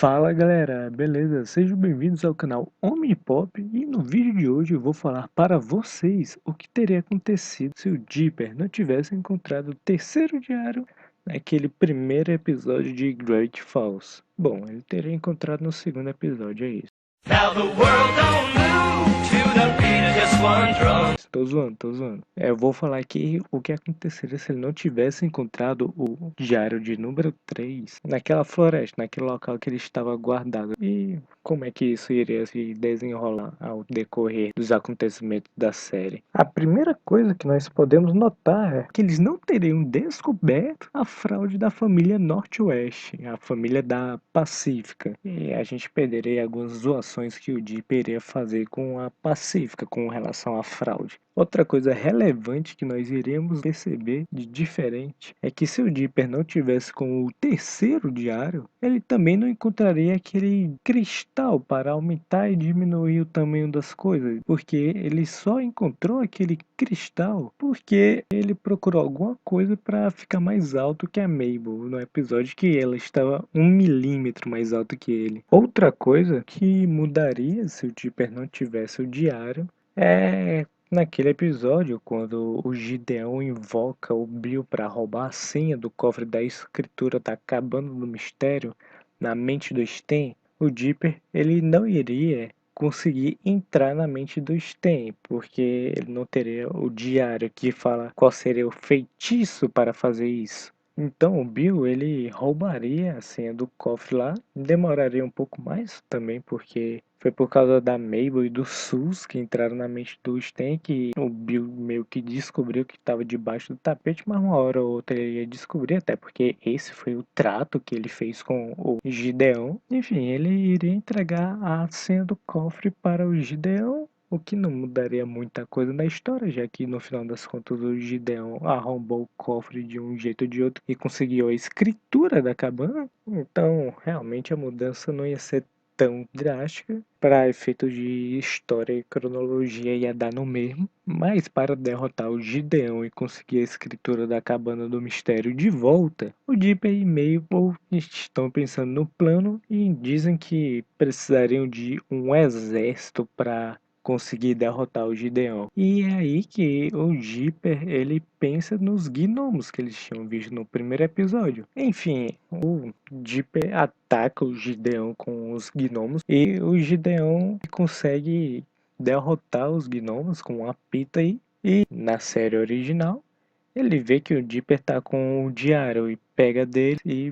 Fala galera, beleza? Sejam bem-vindos ao canal Omnipop e no vídeo de hoje eu vou falar para vocês o que teria acontecido se o Dipper não tivesse encontrado o terceiro diário naquele primeiro episódio de Great Falls. Bom, ele teria encontrado no segundo episódio, é isso. Now the world don't move to the beat of just one drum. Tô zoando. Eu vou falar aqui o que aconteceria se ele não tivesse encontrado o diário de número 3 naquela floresta, naquele local que ele estava guardado. E como é que isso iria se desenrolar ao decorrer dos acontecimentos da série. A primeira coisa que nós podemos notar é que eles não teriam descoberto a fraude da família Northwest, a família da Pacífica. E a gente perderia algumas zoações que o Dipper iria fazer com a Pacífica com relação à fraude. Outra coisa relevante que nós iremos perceber de diferente é que se o Dipper não tivesse com o terceiro diário, ele também não encontraria aquele cristal para aumentar e diminuir o tamanho das coisas, porque ele só encontrou aquele cristal porque ele procurou alguma coisa para ficar mais alto que a Mabel no episódio que ela estava 1 milímetro mais alto que ele. Outra coisa que mudaria se o Dipper não tivesse o diário é naquele episódio, quando o Gideon invoca o Bill para roubar a senha do cofre da escritura da Cabana do Mistério na mente do Sten, o Dipper ele não iria conseguir entrar na mente do Sten, porque ele não teria o diário que fala qual seria o feitiço para fazer isso. Então o Bill ele roubaria a senha do cofre lá, demoraria um pouco mais também porque foi por causa da Mabel e do Sus que entraram na mente do Sten que o Bill meio que descobriu que estava debaixo do tapete, mas uma hora ou outra ele ia descobrir, até porque esse foi o trato que ele fez com o Gideon. Enfim, ele iria entregar a senha do cofre para o Gideon, o que não mudaria muita coisa na história, já que no final das contas o Gideon arrombou o cofre de um jeito ou de outro e conseguiu a escritura da cabana. Então, realmente a mudança não ia ser tão drástica. Para efeitos de história e cronologia ia dar no mesmo, mas para derrotar o Gideon e conseguir a escritura da Cabana do Mistério de volta, o Dipper e Mabel estão pensando no plano e dizem que precisariam de um exército para conseguir derrotar o Gideon. E é aí que o Dipper ele pensa nos gnomos que eles tinham visto no primeiro episódio. Enfim, o Dipper ataca o Gideon com os gnomos e o Gideon consegue derrotar os gnomos com a pita aí. E na série original ele vê que o Dipper tá com o diário e pega dele e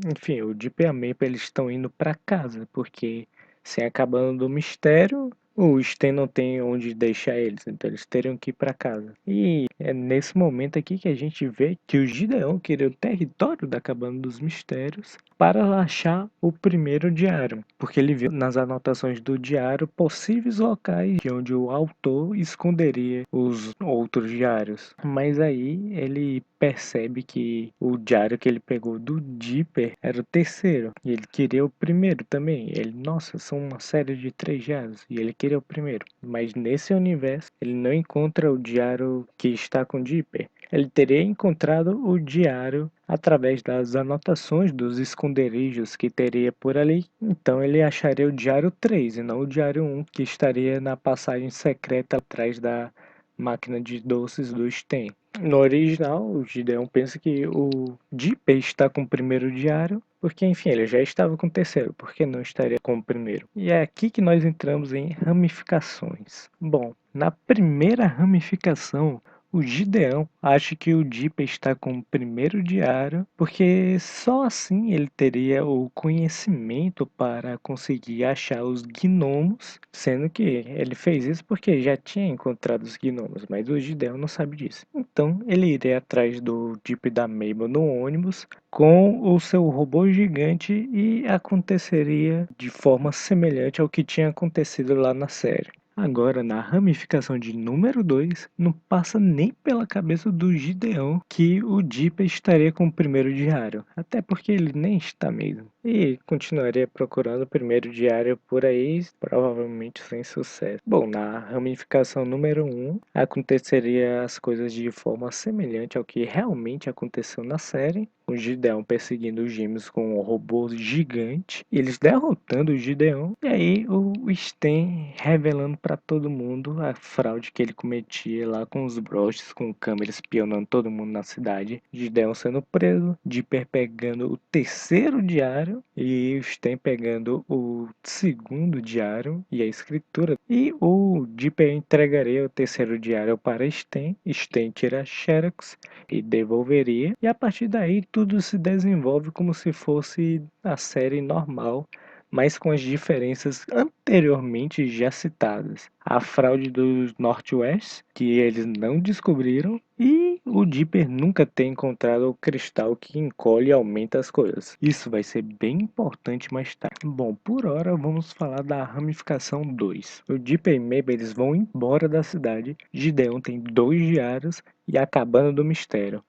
enfim, o Dipper e a Maple eles estão indo para casa porque sem a Cabana do Mistério o Sten não tem onde deixar eles, então eles teriam que ir para casa. E é nesse momento aqui que a gente vê que o Gideon queria o território da Cabana dos Mistérios para achar o primeiro diário, porque ele viu nas anotações do diário possíveis locais de onde o autor esconderia os outros diários. Mas aí ele percebe que o diário que ele pegou do Dipper era o terceiro e ele queria o primeiro também. Ele, nossa, são uma série de 3 diários e ele queria o primeiro. Mas nesse universo ele não encontra o diário que está com Dipper. Ele teria encontrado o diário através das anotações dos esconderijos que teria por ali. Então ele acharia o diário 3 e não o diário 1 que estaria na passagem secreta atrás da máquina de doces do Sten. No original, o Gideon pensa que o Dipper está com o primeiro diário, porque enfim, ele já estava com o terceiro, porque não estaria com o primeiro? E é aqui que nós entramos em ramificações. Bom, na primeira ramificação, o Gideon acha que o Dipper está com o primeiro diário, porque só assim ele teria o conhecimento para conseguir achar os gnomos, sendo que ele fez isso porque já tinha encontrado os gnomos, mas o Gideon não sabe disso. Então ele iria atrás do Dipper e da Mabel no ônibus com o seu robô gigante e aconteceria de forma semelhante ao que tinha acontecido lá na série. Agora, na ramificação de número 2, não passa nem pela cabeça do Gideon que o Dipper estaria com o primeiro diário. Até porque ele nem está mesmo. e continuaria procurando o primeiro diário por aí, provavelmente sem sucesso. Bom, na ramificação número 1, aconteceria as coisas de forma semelhante ao que realmente aconteceu na série, o Gideon perseguindo os gêmeos com um robô gigante, eles derrotando o Gideon, e aí o Sten revelando para todo mundo a fraude que ele cometia lá com os broches, com câmeras espionando todo mundo na cidade, Gideon sendo preso, Dipper pegando o terceiro diário e o Sten pegando o segundo diário e a escritura, e o Dipper entregaria o terceiro diário para Sten, Sten tira a Xerox e devolveria, e a partir daí tudo se desenvolve como se fosse a série normal, mas com as diferenças anteriormente já citadas. A fraude dos Northwest, que eles não descobriram, e o Dipper nunca ter encontrado o cristal que encolhe e aumenta as coisas. Isso vai ser bem importante mais tarde. Bom, por hora vamos falar da ramificação 2. O Dipper e Mabel eles vão embora da cidade, Gideon tem 2 diários e a cabana do mistério.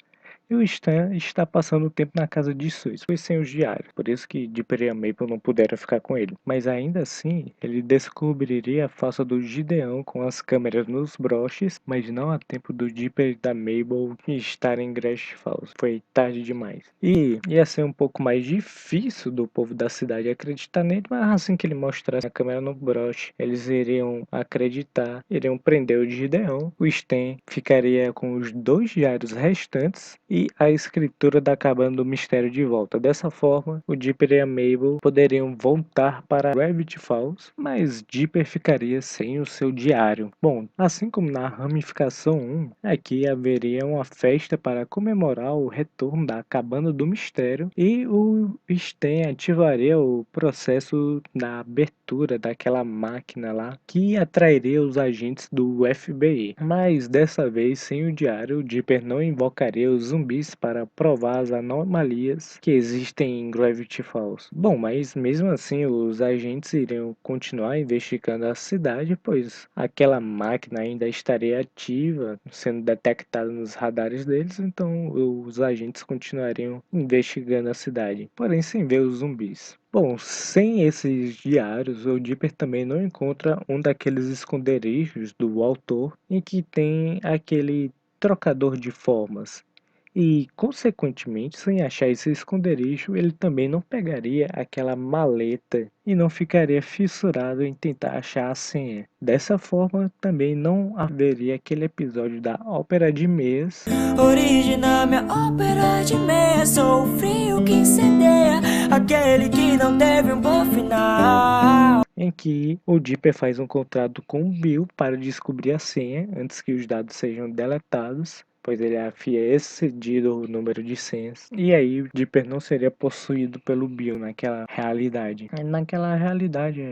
E o Stan está passando o tempo na casa de Sus, foi sem os diários, por isso que Dipper e a Maple não puderam ficar com ele. Mas ainda assim, ele descobriria a falsa do Gideão com as câmeras nos broches, mas não a tempo do Dipper e da Mabel estarem em Grass Falls. Foi tarde demais. E ia ser um pouco mais difícil do povo da cidade acreditar nele, mas assim que ele mostrasse a câmera no broche, eles iriam acreditar, iriam prender o Gideão. O Stan ficaria com os 2 diários restantes e a escritura da Cabana do Mistério de volta. Dessa forma, o Dipper e a Mabel poderiam voltar para Gravity Falls, mas Dipper ficaria sem o seu diário. Bom, assim como na ramificação 1, aqui haveria uma festa para comemorar o retorno da Cabana do Mistério e o Stan ativaria o processo da abertura daquela máquina lá que atrairia os agentes do FBI. Mas dessa vez, sem o diário, o Dipper não invocaria os zumbis para provar as anomalias que existem em Gravity Falls. Bom, mas mesmo assim os agentes iriam continuar investigando a cidade, pois aquela máquina ainda estaria ativa, sendo detectada nos radares deles, então os agentes continuariam investigando a cidade, porém sem ver os zumbis. Bom, sem esses diários, o Dipper também não encontra um daqueles esconderijos do autor em que tem aquele trocador de formas. E, consequentemente, sem achar esse esconderijo, ele também não pegaria aquela maleta e não ficaria fissurado em tentar achar a senha. Dessa forma, também não haveria aquele episódio da ópera de meias. Origina minha ópera de meia, sou o frio que incendeia, aquele que não teve um bom final. Em que o Dipper faz um contrato com o Bill para descobrir a senha antes que os dados sejam deletados, pois ele havia excedido o número de senhas. E aí o Dipper não seria possuído pelo Bill naquela realidade. Naquela realidade,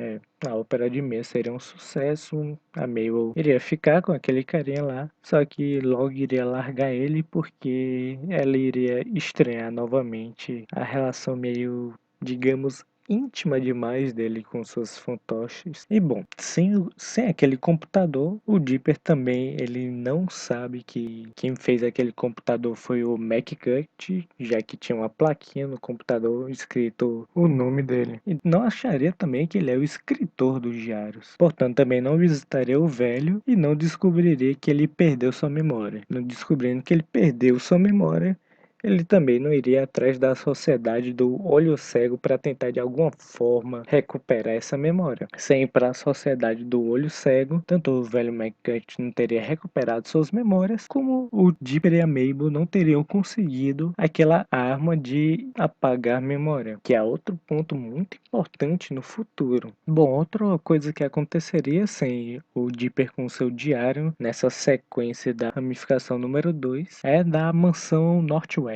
a ópera de Mia seria um sucesso, a Mabel iria ficar com aquele carinha lá, só que logo iria largar ele porque ela iria estranhar novamente a relação meio, digamos, íntima demais dele com suas fantoches. E bom, sem aquele computador, o Dipper também ele não sabe que quem fez aquele computador foi o McGutt, já que tinha uma plaquinha no computador escrito o nome dele. E não acharia também que ele é o escritor dos diários. Portanto, também não visitaria o velho e não descobriria que ele perdeu sua memória. Não descobrindo que ele perdeu sua memória, ele também não iria atrás da sociedade do olho cego para tentar de alguma forma recuperar essa memória. Sem ir para a sociedade do olho cego, tanto o velho McGutt não teria recuperado suas memórias, como o Dipper e a Mabel não teriam conseguido aquela arma de apagar memória, que é outro ponto muito importante no futuro. Bom, outra coisa que aconteceria sem o Dipper com seu diário nessa sequência da ramificação número 2 é da mansão Northwest,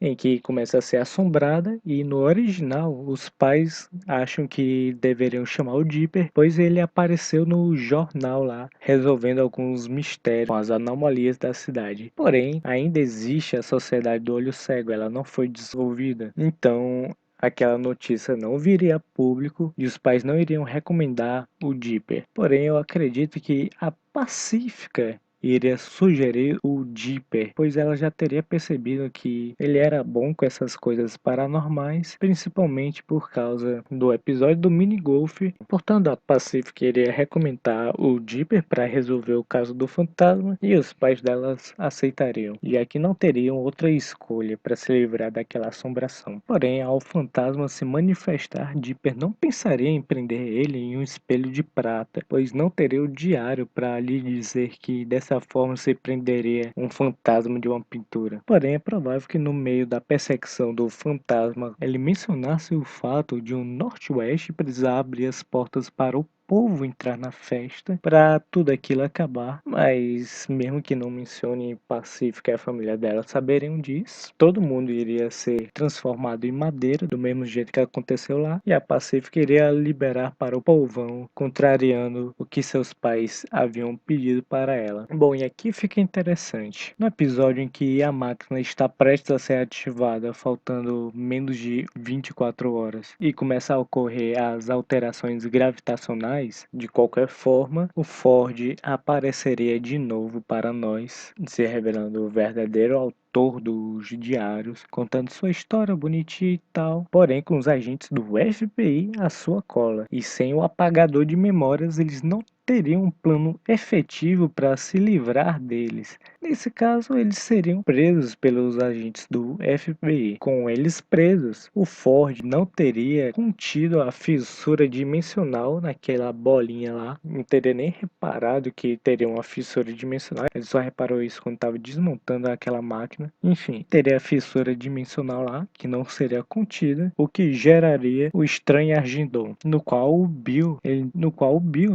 em que começa a ser assombrada e no original os pais acham que deveriam chamar o Dipper, pois ele apareceu no jornal lá, resolvendo alguns mistérios com as anomalias da cidade. Porém, ainda existe a Sociedade do Olho Cego, ela não foi dissolvida. Então, aquela notícia não viria a público e os pais não iriam recomendar o Dipper. Porém, eu acredito que a Pacífica iria sugerir o Dipper, pois ela já teria percebido que ele era bom com essas coisas paranormais, principalmente por causa do episódio do minigolf. Portanto, a Pacific iria recomendar o Dipper para resolver o caso do fantasma e os pais delas aceitariam, já que não teriam outra escolha para se livrar daquela assombração. Porém, ao fantasma se manifestar, Dipper não pensaria em prender ele em um espelho de prata, pois não teria o diário para lhe dizer que dessa forma se prenderia um fantasma de uma pintura. Porém, é provável que no meio da perseguição do fantasma ele mencionasse o fato de um Northwest precisar abrir as portas para o povo entrar na festa para tudo aquilo acabar, mas mesmo que não mencione Pacífica e a família dela saberiam disso, todo mundo iria ser transformado em madeira do mesmo jeito que aconteceu lá e a Pacífica iria liberar para o povão, contrariando o que seus pais haviam pedido para ela. Bom, e aqui fica interessante. No episódio em que a máquina está prestes a ser ativada, faltando menos de 24 horas, e começa a ocorrer as alterações gravitacionais, de qualquer forma, o Ford apareceria de novo para nós, se revelando o verdadeiro autor dos diários, contando sua história bonitinha e tal, porém com os agentes do FBI à sua cola. E sem o apagador de memórias, eles não teriam um plano efetivo para se livrar deles. Nesse caso, eles seriam presos pelos agentes do FBI. Com eles presos, o Ford não teria contido a fissura dimensional naquela bolinha lá. Não teria nem reparado que teria uma fissura dimensional. Ele só reparou isso quando estava desmontando aquela máquina. Enfim, teria a fissura dimensional lá, que não seria contida, o que geraria o estranho Argindon, no qual o Bill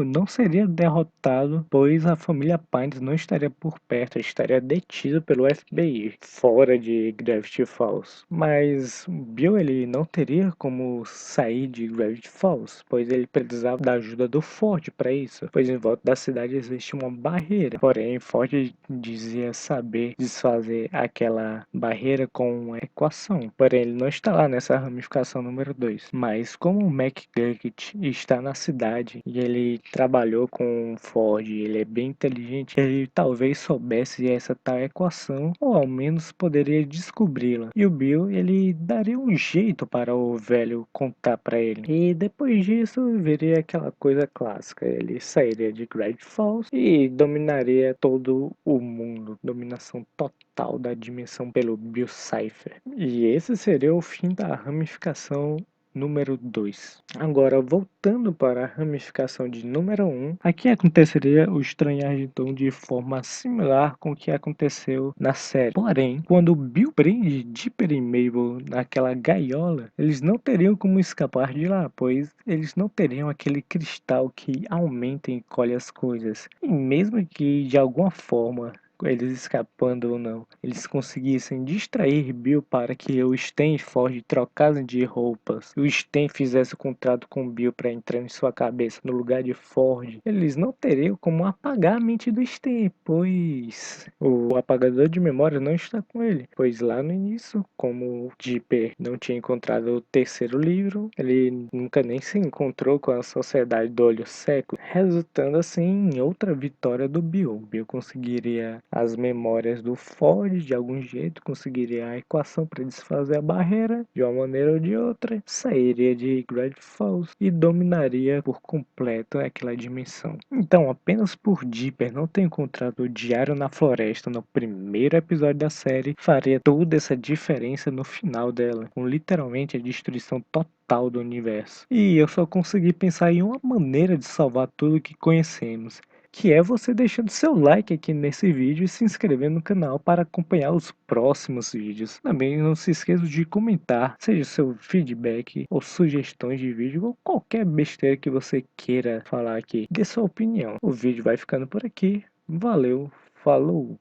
não seria derrotado, pois a família Pines não estaria por perto, estaria detido pelo FBI, fora de Gravity Falls. Mas Bill ele não teria como sair de Gravity Falls, pois ele precisava da ajuda do Ford para isso, pois em volta da cidade existe uma barreira. Porém, Ford dizia saber desfazer aquela barreira com uma equação. Porém, ele não está lá nessa ramificação número 2. Mas como o McGurk está na cidade e ele trabalhou com Ford, ele é bem inteligente, ele talvez soubesse essa tal equação, ou ao menos poderia descobri-la. E o Bill, ele daria um jeito para o velho contar para ele. E depois disso, viria aquela coisa clássica. Ele sairia de Gravity Falls e dominaria todo o mundo. Dominação total da dimensão pelo Bill Cipher. E esse seria o fim da ramificação número 2. Agora, voltando para a ramificação de número 1, aqui aconteceria o estranhar de Tom de forma similar com o que aconteceu na série. Porém, quando Bill prende Dipper e Mabel naquela gaiola, eles não teriam como escapar de lá, pois eles não teriam aquele cristal que aumenta e encolhe as coisas. E mesmo que de alguma forma eles escapando ou não, eles conseguissem distrair Bill para que o Stan e Ford trocassem de roupas, e o Stan fizesse o contrato com Bill para entrar em sua cabeça no lugar de Ford, eles não teriam como apagar a mente do Stan, pois o apagador de memória não está com ele, pois lá no início, como o Dipper não tinha encontrado o terceiro livro, ele nunca nem se encontrou com a Sociedade do Olho Seco, resultando assim em outra vitória do Bill. Bill conseguiria as memórias do Ford de algum jeito, conseguiria a equação para desfazer a barreira de uma maneira ou de outra, sairia de Gravity Falls e dominaria por completo aquela dimensão. Então, apenas por Dipper não ter encontrado o diário na floresta no primeiro episódio da série, faria toda essa diferença no final dela, com literalmente a destruição total do universo. E eu só consegui pensar em uma maneira de salvar tudo que conhecemos, que é você deixando seu like aqui nesse vídeo e se inscrevendo no canal para acompanhar os próximos vídeos. Também não se esqueça de comentar, seja seu feedback ou sugestões de vídeo ou qualquer besteira que você queira falar aqui. Dê sua opinião. O vídeo vai ficando por aqui. Valeu, falou!